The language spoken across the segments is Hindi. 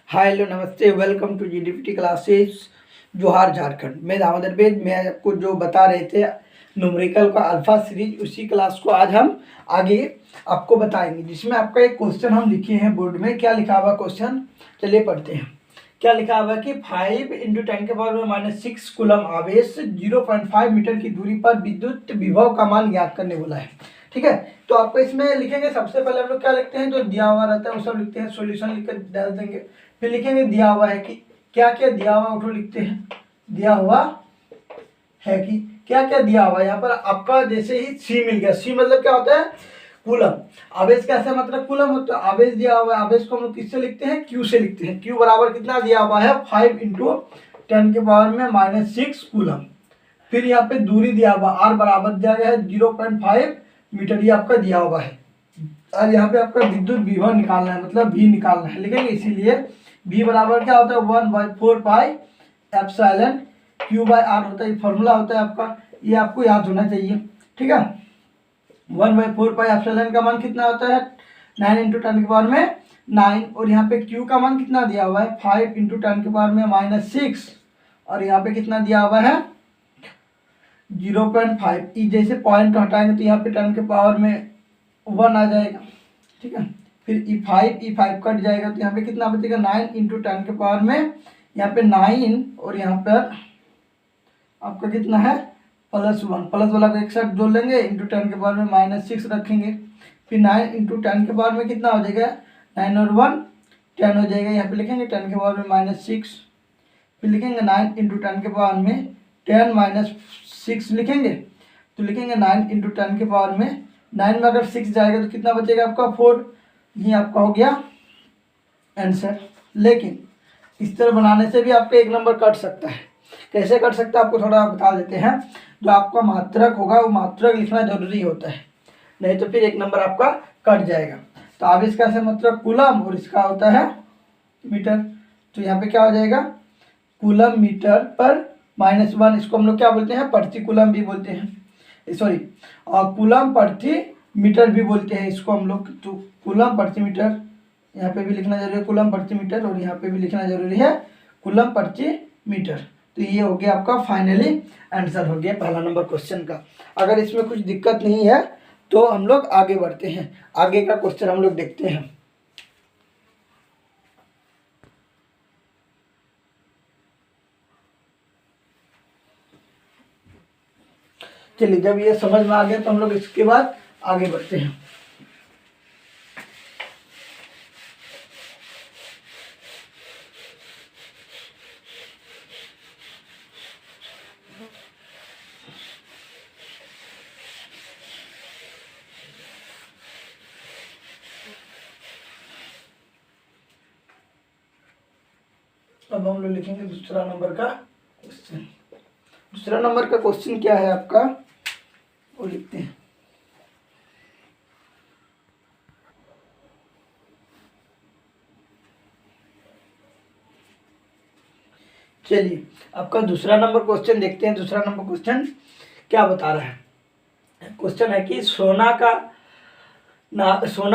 हाय हेलो नमस्ते, वेलकम टू जीडीपीटी क्लासेस जोहार झारखंड। मैं दामोदर वेद। मैं आपको जो बता रहे थे न्यूमेरिकल का अल्फा सीरीज, उसी क्लास को आज हम आगे आपको बताएंगे, जिसमें आपका एक क्वेश्चन हम लिखे हैं बोर्ड में। क्या लिखा हुआ क्वेश्चन, चलिए पढ़ते हैं। क्या लिखा हुआ कि 5 × 10⁻⁻6 कूलम आवेश 0.5 मीटर की दूरी पर विद्युत विभव का मान ज्ञात करने बोला है। ठीक है, तो आपको इसमें लिखेंगे। सबसे पहले हम लोग क्या लिखते हैं, जो दिया हुआ रहता है वो सब लिखते हैं, सॉल्यूशन लिखकर डाल देंगे। फिर लिखेंगे दिया हुआ है कि क्या क्या दिया हुआ, उठो लिखते हैं दिया हुआ है कि क्या क्या दिया हुआ है। यहाँ पर आपका जैसे ही सी मिल गया, सी मतलब क्या होता है, कूलम। आवेश कैसे मतलब कूलम होता है। आवेश दिया हुआ है, आवेश को हम लोग किससे लिखते हैं, क्यू से लिखते हैं। क्यू बराबर कितना दिया हुआ है, 5 × 10⁻⁻6 कूलम। फिर यहाँ पे दूरी दिया हुआ, आर बराबर दिया गया है 0.5 मीटर, ये आपका दिया हुआ है। और यहाँ पे आपका विद्युत विभव निकालना है, मतलब भी निकालना है, लिखेंगे। इसीलिए भी बराबर क्या होता है, 1/4 पाई एप्सिलॉन Q/R होता है। ये फॉर्मूला होता है आपका, ये आपको याद होना चाहिए। ठीक है, 1/4 पाई एप्सिलॉन का मान कितना होता है, 9 × 10⁻⁹। और यहाँ पे Q का मान कितना दिया हुआ है, 5 × 10⁻⁻6। और यहाँ पे कितना दिया हुआ है, 0.5। ई जैसे पॉइंट हटाएंगे तो यहाँ पे 10⁻1 आ जाएगा। ठीक है, फिर E5 कट जाएगा तो यहाँ पे कितना बचेगा, 9 × 10⁻, यहाँ पे 9 और यहाँ पर आपका कितना है +1, प्लस वाला को एक साथ जोड़ लेंगे, इंटू 10⁻⁻6 रखेंगे। फिर 9 × 10 कितना हो जाएगा, 9 और 1 10 हो जाएगा। यहाँ पे लिखेंगे 10⁻⁻6। फिर लिखेंगे 9 × 10⁻10 - 6 लिखेंगे, तो लिखेंगे 9 × 10 9 में अगर 6 जाएगा तो कितना बचेगा आपका 4। ये आपका हो गया आंसर। लेकिन इस तरह बनाने से भी आपका एक नंबर कट सकता है। कैसे कट सकता है आपको थोड़ा बता देते हैं। जो आपका मात्रक होगा वो मात्रक लिखना जरूरी होता है, नहीं तो फिर एक नंबर आपका कट जाएगा। तो आवेश का ऐसा मतलब कूलम और इसका होता है मीटर। तो यहाँ पे क्या हो जाएगा, कूलम मीटर पर -1। इसको हम लोग क्या बोलते हैं, प्रति कूलम भी बोलते हैं, सॉरी और कूलम प्रति मीटर भी बोलते हैं इसको हम लोग। तो कूलम प्रति मीटर यहाँ पे भी लिखना जरूरी है, कूलम प्रति मीटर, और यहाँ पे भी लिखना जरूरी है कूलम प्रति मीटर। तो ये हो गया आपका फाइनली आंसर हो गया पहला नंबर क्वेश्चन का। अगर इसमें कुछ दिक्कत नहीं है तो हम लोग आगे बढ़ते हैं, आगे का क्वेश्चन हम लोग देखते हैं। चलिए, जब ये समझ में आ गया तो हम लोग इसके बाद आगे बढ़ते हैं। अब हम लोग लिखेंगे दूसरा नंबर का क्वेश्चन। दूसरा नंबर का क्वेश्चन क्या है आपका, वो लिखते हैं। चलिए, आपका दूसरा नंबर क्वेश्चन देखते हैं। दूसरा नंबर क्वेश्चन क्या बता रहा है। क्वेश्चन है कि सोना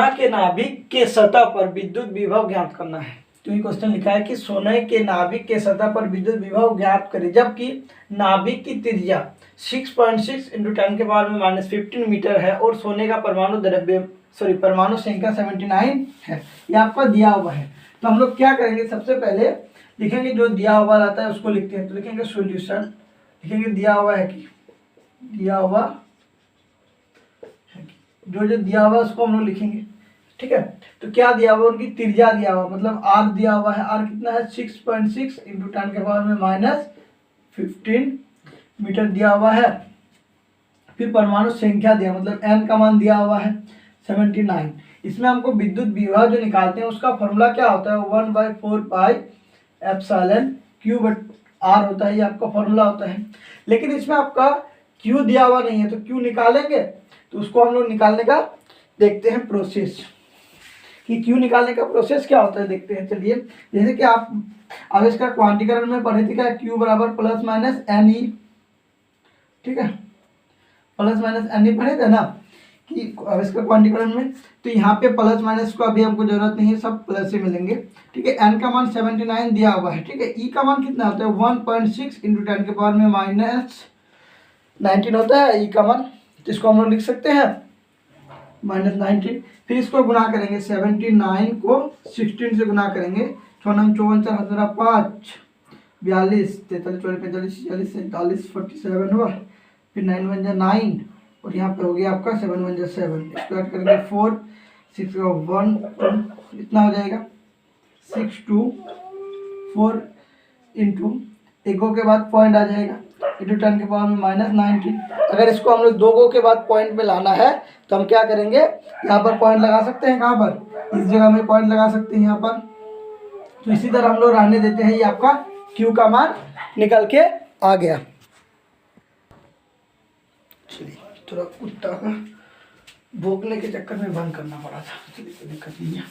के नाभिक के सतह पर विद्युत विभव ज्ञात करना है। तो ये क्वेश्चन लिखा है कि सोने के नाभिक के सतह पर विद्युत विभव ज्ञात करें, जबकि नाभिक की त्रिज्या 6.6 × 10⁻⁻15 मीटर है और सोने का परमाणु संख्या 79 है। ये आपका दिया हुआ है। तो हम लोग क्या करेंगे, सबसे पहले लिखेंगे जो दिया हुआ रहता है उसको लिखते हैं। तो लिखेंगे सॉल्यूशन, लिखेंगे दिया हुआ है कि दिया हुआ है कि जो जो दिया हुआ है उसको हम लोग लिखेंगे। ठीक है, तो क्या दिया हुआ, उनकी त्रिज्या दिया हुआ, मतलब आर दिया हुआ है। आर कितना है, 6.6 × 10⁻⁻15 मीटर दिया हुआ है। फिर परमाणु संख्या दिया, मतलब एन का मान दिया हुआ है 79। इसमें हमको विद्युत विभव जो निकालते हैं उसका फॉर्मूला क्या होता है, 1/4 पाई एप्सिलॉन Q/R होता है। ये आपका फॉर्मूला होता है। लेकिन इसमें आपका Q दिया हुआ नहीं है, तो Q निकालेंगे। तो उसको हम लोग निकालने का देखते हैं प्रोसेस, कि Q निकालने का प्रोसेस क्या होता है, देखते हैं। चलिए, जैसे कि आप आवेश का क्वांटीकरण में पढ़े थे, क्या Q बराबर ±NE। ठीक है, ±NE पढ़े थे ना। कि अब इसका क्वांटीकरण में, तो यहाँ पे प्लस माइनस को अभी हमको जरूरत नहीं है, सब प्लस से मिलेंगे। ठीक है, एन का मान 79 दिया हुआ है। ठीक है, ई का मान कितना होता है 1.6 इंटू 10 के पावर में -19 होता है ई का मान, तो इसको हम लोग लिख सकते हैं -19। फिर इसको गुना करेंगे 79 को 16 से गुना करेंगे, 6 9 54 4 7 5 42 43 44 45 46 47 47 हुआ, फिर 9 1 जा 9 और यहाँ पे हो गया आपका 7 1 जा 7, इसको ऐड करेंगे 4 6 1 2 इतना हो जाएगा 6 2 4 इंटू एक गो के बाद पॉइंट आ जाएगा इंटू 10 के पावर में -19। अगर इसको हम लोग दो गो के बाद पॉइंट में लाना है तो हम क्या करेंगे, यहाँ पर पॉइंट लगा सकते हैं, कहाँ पर, इस जगह में पॉइंट लगा सकते हैं यहाँ पर। तो इसी तरह हम लोग रहने देते हैं, ये आपका Q का मान निकल के आ गया। चलिए, थोड़ा कुत्ता का भोंकने के चक्कर में बंद करना पड़ा था, चलिए कोई दिक्कत नहीं है।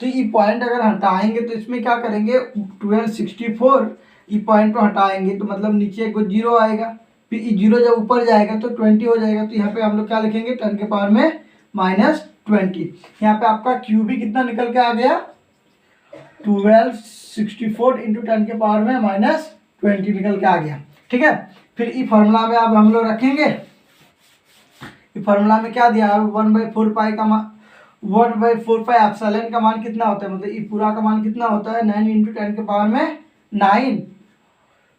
तो ये पॉइंट अगर हटाएंगे तो इसमें क्या करेंगे 1264 ये पॉइंट को हटाएंगे तो मतलब नीचे को 0 आएगा, फिर ये 0 जब ऊपर जाएगा तो 20 हो जाएगा। तो यहाँ पे हम लोग क्या लिखेंगे 10 के पावर में -20। यहाँ पे आपका Q भी कितना निकल के आ गया 1264 इंटू 10 के पावर में -20 निकल के आ गया। ठीक है, फिर ये फॉर्मूला में अब हम लोग रखेंगे, ये फॉर्मूला में क्या दिया है 1/4 पाई का मान 1/4 पाई एप्सिलॉन का मान कितना होता है, मतलब ये पूरा का मान कितना होता है 9 इंटू 10 के पावर में 9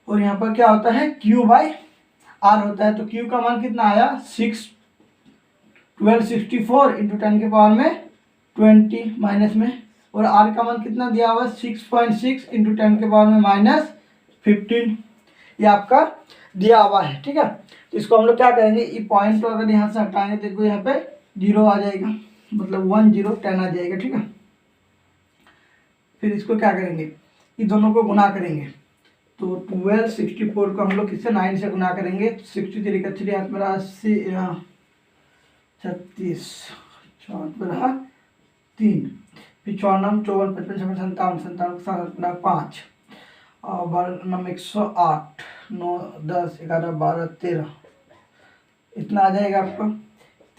और यहाँ पर क्या होता है Q/R होता है। तो Q का मान कितना आया 1264 इंटू 10 के पावर में 20 माइनस में, और R का मान कितना दिया हुआ 6.6 इंटू 10 के पावर में -15 ये आपका दिया हुआ है। ठीक है, तो इसको हम लोग क्या करेंगे, ये पॉइंट को अगर यहाँ से हटाएंगे तो देखो यहाँ पे 0 आ जाएगा, मतलब 1 0 10 आ जाएगा। ठीक है, फिर इसको क्या करेंगे, ये दोनों को गुना करेंगे, तो 1264 को हम लोग किससे 9 से गुना करेंगे, 63 का 3 हाथ में रहा 36 4 में रहा 3, फिर 4 9 54 55 57 57 57 5 और 12 9 108 9 10 11 12 13 इतना आ जाएगा आपका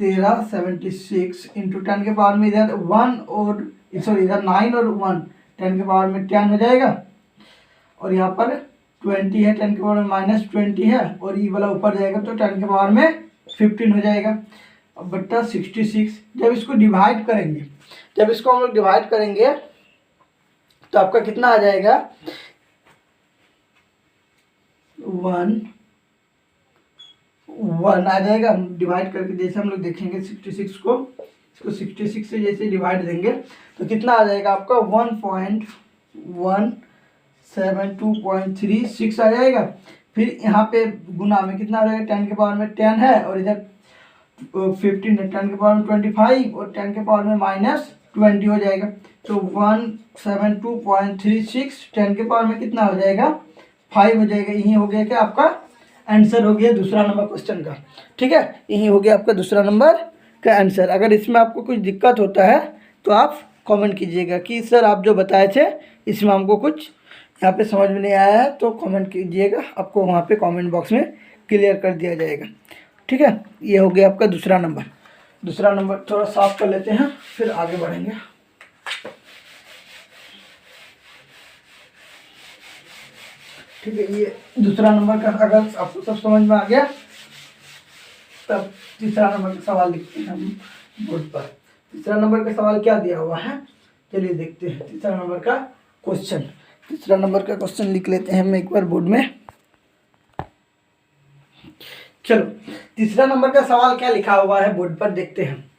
13 76 इंटू 10 के पावर में इधर 1 और सॉरी इधर 9 और 1 10 के पावर में 10 हो जाएगा, और यहाँ पर 20 है 10 के पावर में -20 है, और ये वाला ऊपर जाएगा तो 10 के पावर में 15 हो जाएगा। अब बट्टा 66 जब इसको डिवाइड करेंगे, जब इसको हम लोग डिवाइड करेंगे तो आपका कितना आ जाएगा 1 आ जाएगा। हम डिवाइड करके जैसे हम लोग देखेंगे 66 को, इसको 66 से जैसे डिवाइड देंगे तो कितना आ जाएगा आपका 1.172.36 आ जाएगा। फिर यहाँ पे गुना में कितना आ जाएगा 10 के पावर में 10 है, और इधर 15 है 10 के पावर में 25 और 10 के पावर में -20 हो जाएगा। तो 172.36 10 के पावर में कितना हो जाएगा 5 हो जाएगा। यही हो गया क्या आपका आंसर हो गया दूसरा नंबर क्वेश्चन का। ठीक है, यही हो गया आपका दूसरा नंबर का आंसर। अगर इसमें आपको कुछ दिक्कत होता है तो आप कमेंट कीजिएगा कि सर आप जो बताए थे इसमें हमको कुछ यहाँ पे समझ में नहीं आया है, तो कमेंट कीजिएगा, आपको वहाँ पे कमेंट बॉक्स में क्लियर कर दिया जाएगा। ठीक है, ये हो गया आपका दूसरा नंबर। दूसरा नंबर थोड़ा साफ कर लेते हैं फिर आगे बढ़ेंगे। ठीक है, ये दूसरा नंबर का अगर आपको सब समझ में आ गया तब तीसरा नंबर का सवाल लिखते हैं हम बोर्ड पर। तीसरा नंबर का सवाल क्या दिया हुआ है, चलिए देखते हैं तीसरा नंबर का क्वेश्चन। तीसरा नंबर का क्वेश्चन लिख लेते हैं हम एक बार बोर्ड में। चलो, तीसरा नंबर का सवाल क्या लिखा हुआ है बोर्ड पर देखते हैं।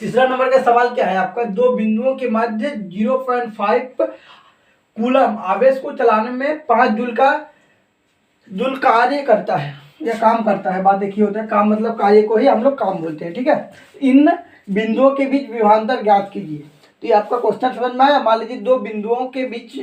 तीसरा नंबर का सवाल क्या है आपका, दो बिंदुओं के मध्य 0.5 कूलम आवेश को चलाने में 5 जूल कार्य करता है या काम करता है। बात एक ही होता है, काम मतलब कार्य को ही हम लोग काम बोलते हैं। ठीक है, इन बिंदुओं के बीच विभवांतर ज्ञात कीजिए। तो ये आपका क्वेश्चन समझ में आया। मान लीजिए दो बिंदुओं के बीच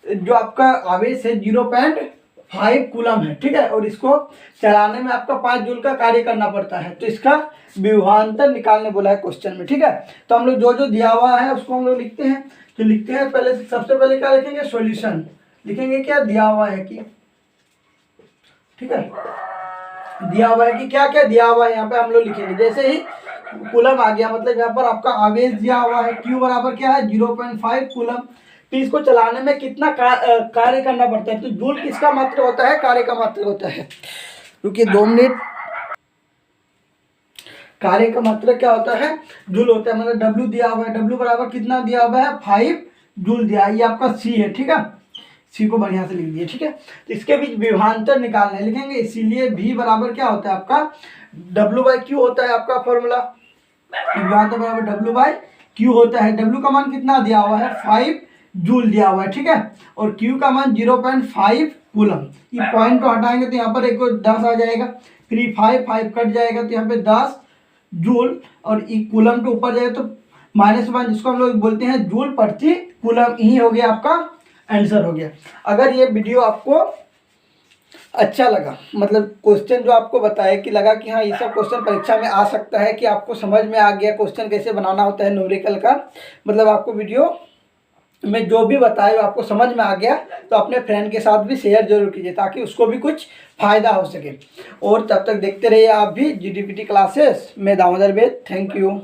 जो आपका आवेश है 0.5 कूलम है। ठीक है, और इसको चलाने में आपका 5 जूल का कार्य करना पड़ता है, तो इसका विभवांतर निकालने बोला है क्वेश्चन में। ठीक है, तो हम लोग जो जो दिया हुआ है उसको हम लोग लिखते हैं। तो लिखते हैं पहले, सबसे पहले क्या लिखेंगे सॉल्यूशन लिखेंगे, क्या दिया हुआ है कि, ठीक है, दिया हुआ है कि क्या क्या दिया हुआ है यहाँ पे हम लोग लिखेंगे। जैसे ही कूलम आ गया, मतलब यहाँ पर आपका आवेश दिया हुआ है, Q बराबर क्या है 0.5 कूलम। तो इसको चलाने में कितना कार्य करना पड़ता है, तो जूल किसका मात्रक होता है, कार्य का मात्रक होता है। रुकिए 2 मिनट। कार्य का मात्रक क्या होता है, जूल होता है, मतलब W दिया हुआ है, W बराबर कितना दिया हुआ है 5 जूल दिया है, ये आपका C है, ठीक है, C को बढ़िया से लिख दिए, ठीक है। तो इसके बीच विभवांतर निकालना है, लिखेंगे, इसीलिए V बराबर क्या होता है आपका W/Q होता है आपका फॉर्मूला, विभवांतर बराबर W/Q होता है। W का मान कितना दिया हुआ है 5 जूल दिया हुआ है, ठीक है, और Q का मान 0.5 कूलम। ये पॉइंट को हटाएंगे तो यहाँ पर एक 10 आ जाएगा, फिर 5 कट जाएगा तो यहाँ पे 10 जूल, और कूलम के ऊपर जाए तो -1, जिसको हम लोग बोलते हैं जूल प्रति कूलम, यही हो गया आपका आंसर हो गया। अगर ये वीडियो आपको अच्छा लगा, मतलब क्वेश्चन जो आपको बताया कि लगा कि हाँ ये सब क्वेश्चन परीक्षा में आ सकता है, कि आपको समझ में आ गया क्वेश्चन कैसे बनाना होता है न्यूमेरिकल का, मतलब आपको वीडियो में जो भी बताया आपको समझ में आ गया, तो अपने फ्रेंड के साथ भी शेयर जरूर कीजिए ताकि उसको भी कुछ फ़ायदा हो सके। और तब तक देखते रहिए आप भी GDPT क्लासेस में दामोदर वेद। Thank you.